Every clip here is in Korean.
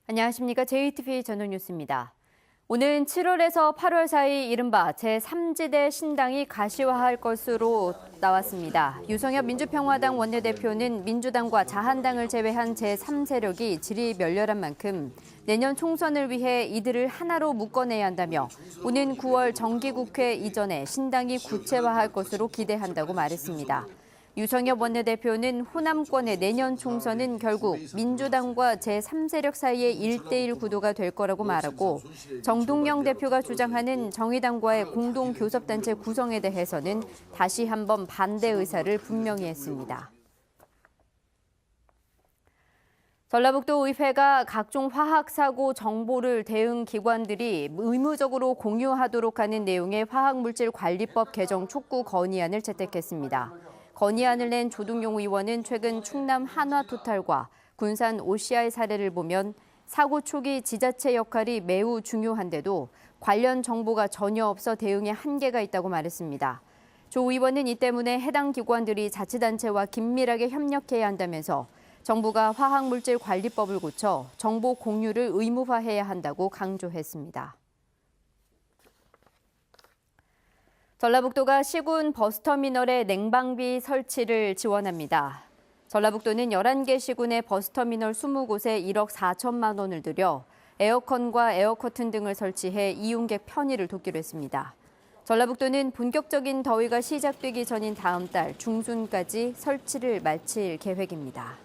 안녕하십니까. JTBC 전국뉴스입니다. 오는 7월에서 8월 사이 이른바 제3지대 신당이 가시화할 것으로 나왔습니다. 유성엽 민주평화당 원내대표는 민주당과 자한당을 제외한 제3세력이 질이 멸렬한 만큼 내년 총선을 위해 이들을 하나로 묶어내야 한다며 오는 9월 정기국회 이전에 신당이 구체화할 것으로 기대한다고 말했습니다. 유성엽 원내대표는 호남권의 내년 총선은 결국 민주당과 제3세력 사이의 1대1 구도가 될 거라고 말하고 정동영 대표가 주장하는 정의당과의 공동교섭단체 구성에 대해서는 다시 한번 반대 의사를 분명히 했습니다. 전라북도 의회가 각종 화학사고 정보를 대응 기관들이 의무적으로 공유하도록 하는 내용의 화학물질관리법 개정 촉구 건의안을 채택했습니다. 건의안을 낸 조동용 의원은 최근 충남 한화토탈과 군산 OCI 사례를 보면 사고 초기 지자체 역할이 매우 중요한데도 관련 정보가 전혀 없어 대응에 한계가 있다고 말했습니다. 조 의원은 이 때문에 해당 기관들이 자치단체와 긴밀하게 협력해야 한다면서 정부가 화학물질관리법을 고쳐 정보 공유를 의무화해야 한다고 강조했습니다. 전라북도가 시군 버스터미널에 냉방비 설치를 지원합니다. 전라북도는 11개 시군의 버스터미널 20곳에 1억 4천만 원을 들여 에어컨과 에어커튼 등을 설치해 이용객 편의를 돕기로 했습니다. 전라북도는 본격적인 더위가 시작되기 전인 다음 달 중순까지 설치를 마칠 계획입니다.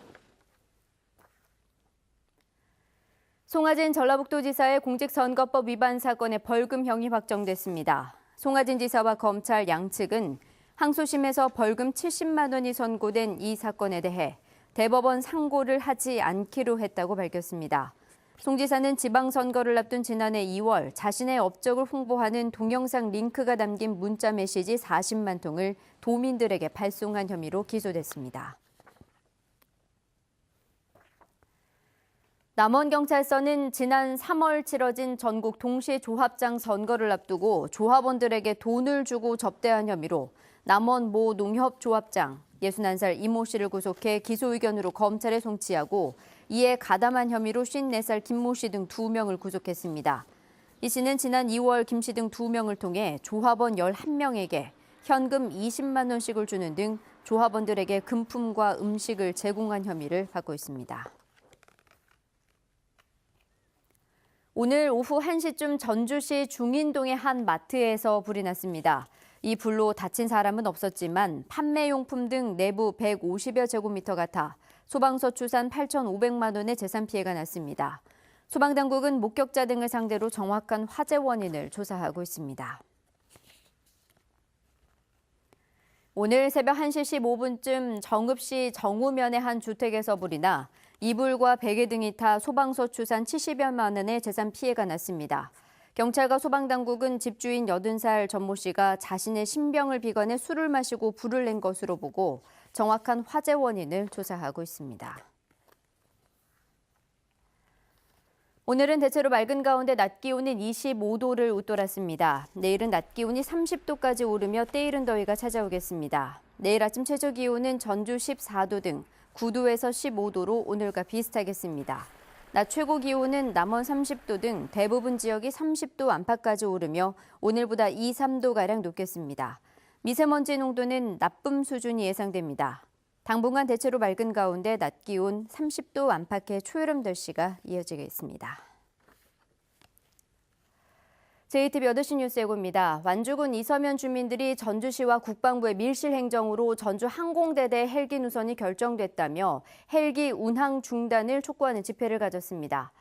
송하진 전라북도지사의 공직선거법 위반 사건의 벌금형이 확정됐습니다. 송하진 지사와 검찰 양측은 항소심에서 벌금 70만 원이 선고된 이 사건에 대해 대법원 상고를 하지 않기로 했다고 밝혔습니다. 송 지사는 지방선거를 앞둔 지난해 2월 자신의 업적을 홍보하는 동영상 링크가 담긴 문자 메시지 40만 통을 도민들에게 발송한 혐의로 기소됐습니다. 남원경찰서는 지난 3월 치러진 전국 동시조합장 선거를 앞두고 조합원들에게 돈을 주고 접대한 혐의로 남원 모 농협조합장 61살 이모 씨를 구속해 기소 의견으로 검찰에 송치하고 이에 가담한 혐의로 54살 김모 씨 등 2명을 구속했습니다. 이 씨는 지난 2월 김 씨 등 2명을 통해 조합원 11명에게 현금 20만 원씩을 주는 등 조합원들에게 금품과 음식을 제공한 혐의를 받고 있습니다. 오늘 오후 1시쯤 전주시 중인동의 한 마트에서 불이 났습니다. 이 불로 다친 사람은 없었지만 판매용품 등 내부 150여 제곱미터가 타 소방서 추산 8,500만 원의 재산 피해가 났습니다. 소방당국은 목격자 등을 상대로 정확한 화재 원인을 조사하고 있습니다. 오늘 새벽 1시 15분쯤 정읍시 정우면의 한 주택에서 불이 나 이불과 베개 등이 타 소방서 추산 70여만 원의 재산 피해가 났습니다. 경찰과 소방당국은 집주인 80살 전모 씨가 자신의 신병을 비관해 술을 마시고 불을 낸 것으로 보고 정확한 화재 원인을 조사하고 있습니다. 오늘은 대체로 맑은 가운데 낮 기온은 25도를 웃돌았습니다. 내일은 낮 기온이 30도까지 오르며 때이른 더위가 찾아오겠습니다. 내일 아침 최저 기온은 전주 14도 등 9도에서 15도로 오늘과 비슷하겠습니다. 낮 최고 기온은 남원 30도 등 대부분 지역이 30도 안팎까지 오르며 오늘보다 2, 3도가량 높겠습니다. 미세먼지 농도는 나쁨 수준이 예상됩니다. 당분간 대체로 맑은 가운데 낮 기온 30도 안팎의 초여름 날씨가 이어지겠습니다. JTBC 8시 뉴스 예고입니다. 완주군 이서면 주민들이 전주시와 국방부의 밀실 행정으로 전주 항공대대 헬기 누선이 결정됐다며 헬기 운항 중단을 촉구하는 집회를 가졌습니다.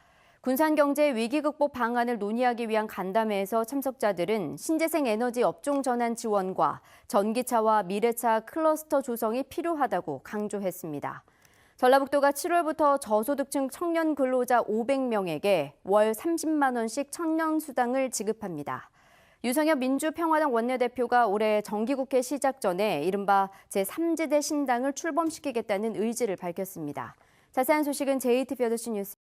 군산경제 위기 극복 방안을 논의하기 위한 간담회에서 참석자들은 신재생 에너지 업종 전환 지원과 전기차와 미래차 클러스터 조성이 필요하다고 강조했습니다. 전라북도가 7월부터 저소득층 청년 근로자 500명에게 월 30만 원씩 청년수당을 지급합니다. 유성엽 민주평화당 원내대표가 올해 정기국회 시작 전에 이른바 제3지대 신당을 출범시키겠다는 의지를 밝혔습니다. 자세한 소식은 JTBC 8시 뉴스